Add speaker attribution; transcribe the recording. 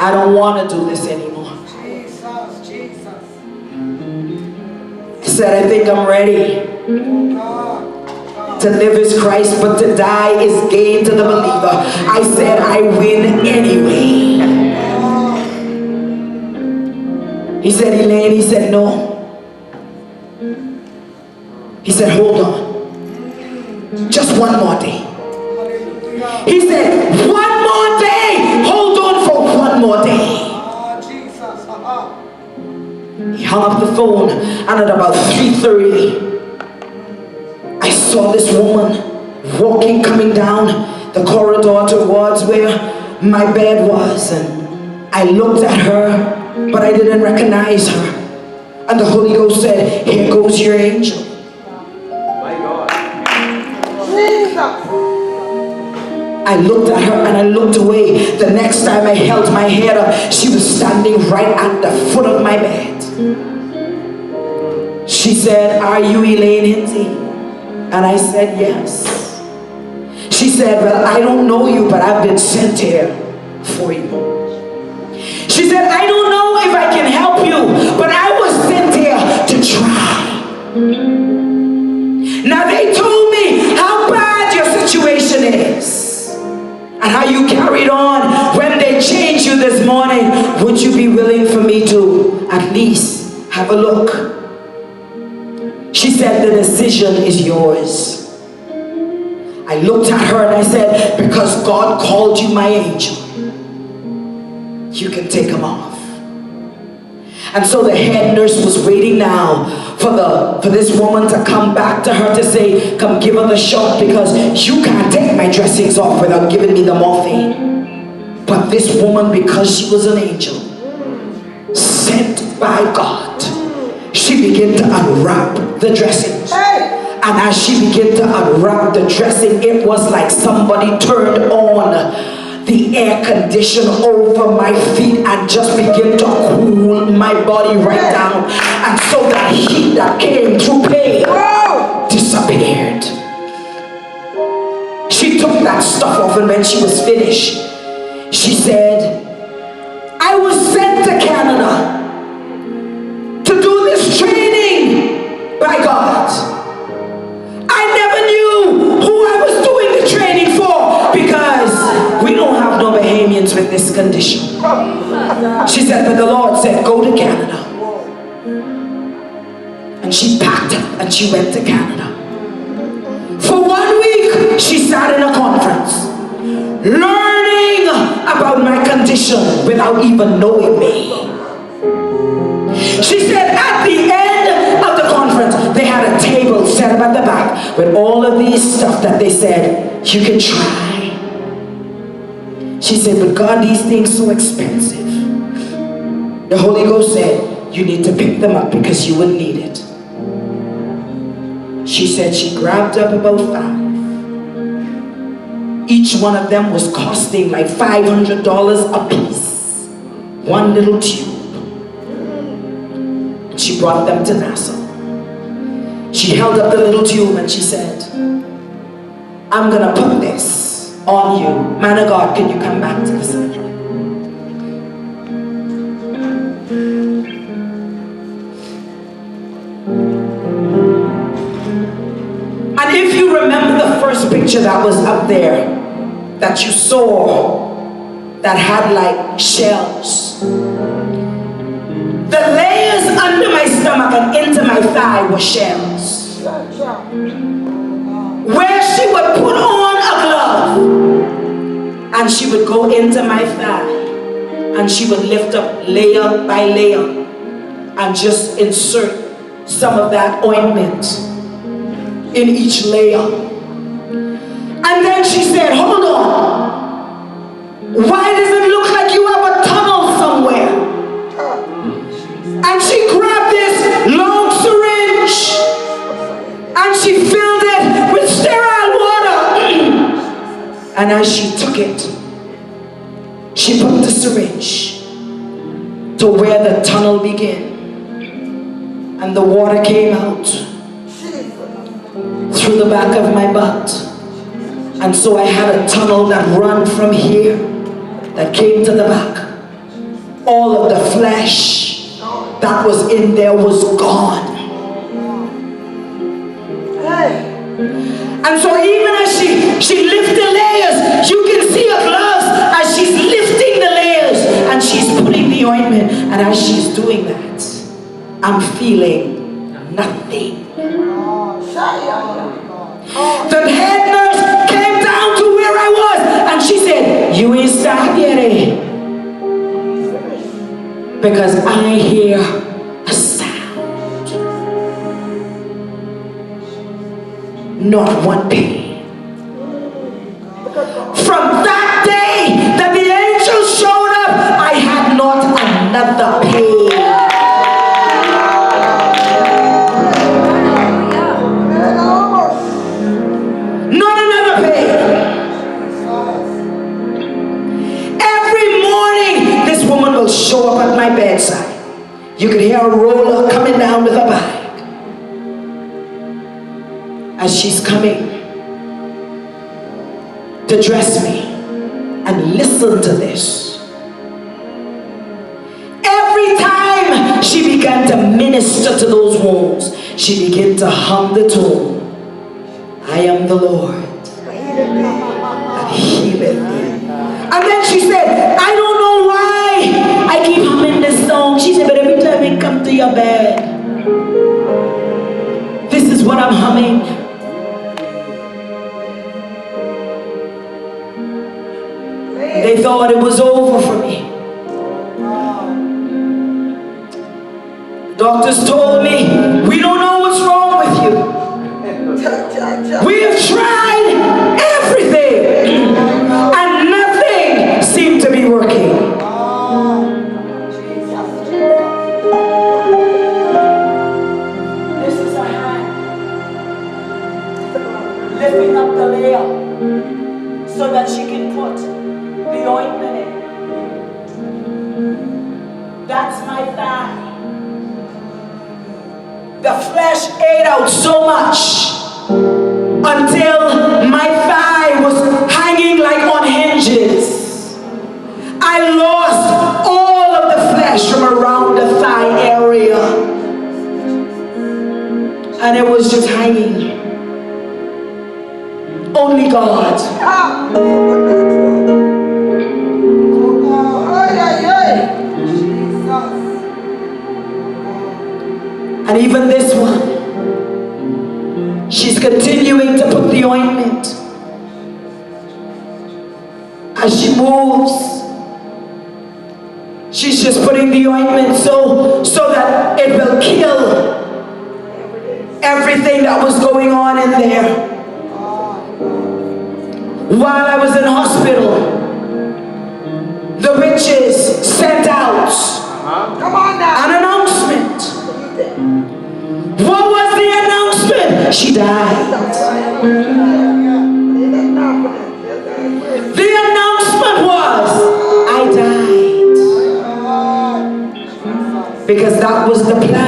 Speaker 1: I don't want to do this anymore.
Speaker 2: Jesus.
Speaker 1: He said, I think I'm ready. To live is Christ, but to die is gain to the believer. I said, I win anyway. He said, Elaine, he said, no. He said, hold on. Just one more day. He said, one more day. Hold on for one more day. He hung up the phone, and at about 3:30, I saw this woman walking, coming down the corridor towards where my bed was, and I looked at her, but I didn't recognize her. And the Holy Ghost said, here goes your angel.
Speaker 2: My God.
Speaker 1: I looked at her and I looked away. The next time I held my head up, she was standing right at the foot of my bed. She said, are you Elaine Hinsey? And I said, yes. She said, well, I don't know you, but I've been sent here for you. She said, I don't know if I can help you, but I was sent here to try. Now they told me how bad your situation is and how you carried on when they changed you this morning. Would you be willing for me to at least have a look? She said, the decision is yours. I looked at her and I said, because God called you my angel, you can take him off. And so the head nurse was waiting now for this woman to come back to her to say, come give her the shot, because you can't take my dressings off without giving me the morphine. But this woman, because she was an angel sent by God, she began to unwrap the dressings. And as she began to unwrap the dressing, it was like somebody turned on the air conditioner over my feet and just began to cool my body right down. And so the heat that came through pain disappeared. She took that stuff off, and when she was finished, she said, I was sent to Canada to do this training by God. I never knew who I was doing the training for, because we don't have no Bahamians with this condition. She said, but the Lord said, go to Canada. And she packed up and she went to Canada. For 1 week, she sat in a conference, learning about my condition without even knowing me. She said at the end of the conference, they had a table set up at the back with all of these stuff that they said, you can try. She said, but God, these things so expensive. The Holy Ghost said, you need to pick them up because you will need it. She said she grabbed up about 5. Each one of them was costing like $500 a piece. One little tube. She brought them to Nassau. She held up the little tube and she said, I'm gonna put this on you. Man of God, can you come back to the side? And if you remember the first picture that was up there that you saw that had like shells, the layers under my stomach and into my thigh were shells. Where she would put on a glove and she would go into my thigh and she would lift up layer by layer and just insert some of that ointment in each layer. And then she said, hold on, why does it look like you have a tunnel somewhere? And she grabbed this long syringe and she filled it with sterile water. And as she took it, she put the syringe to where the tunnel began. And the water came out through the back of my butt. And so I had a tunnel that ran from here that came to the back. all of the flesh that was in there was gone. And so even as she lifts the layers, you can see her gloves as she's lifting the layers and she's putting the ointment. And as she's doing that, I'm feeling nothing. The head nurse came down to where I was and she said, "You ain't started yet, eh?" Because I hear a sound. Not one pain. From that day that the angel showed up, I had not another pain. Not another pain. Every morning, this woman will show up at my bedside. You could hear a roller coming down with a bag. As she's coming to dress me, and listen to this. Every time she began to minister to those wounds, she began to hum the tune, "I am the Lord that healeth thee." And then she said, "I don't know why I keep humming this song." She said, "But every time I come to your bed, this is what I'm humming." They thought it was over for me. Doctors told me, "We don't know what's wrong with you. We have tried everything and nothing seemed to be working." This is her hand lifting up the layer so that she can put the ointment in. That's my thigh. The flesh ate out so much until my thigh was hanging like on hinges. I lost all of the flesh from around the thigh area, and it was just hanging. Only God. And even this one, she's continuing to put the ointment. As she moves, she's just putting the ointment so that it will kill everything that was going on in there. While I was in hospital, the witches sent out an announcement. What was the announcement? She died. The announcement was, I died. Because that was the plan.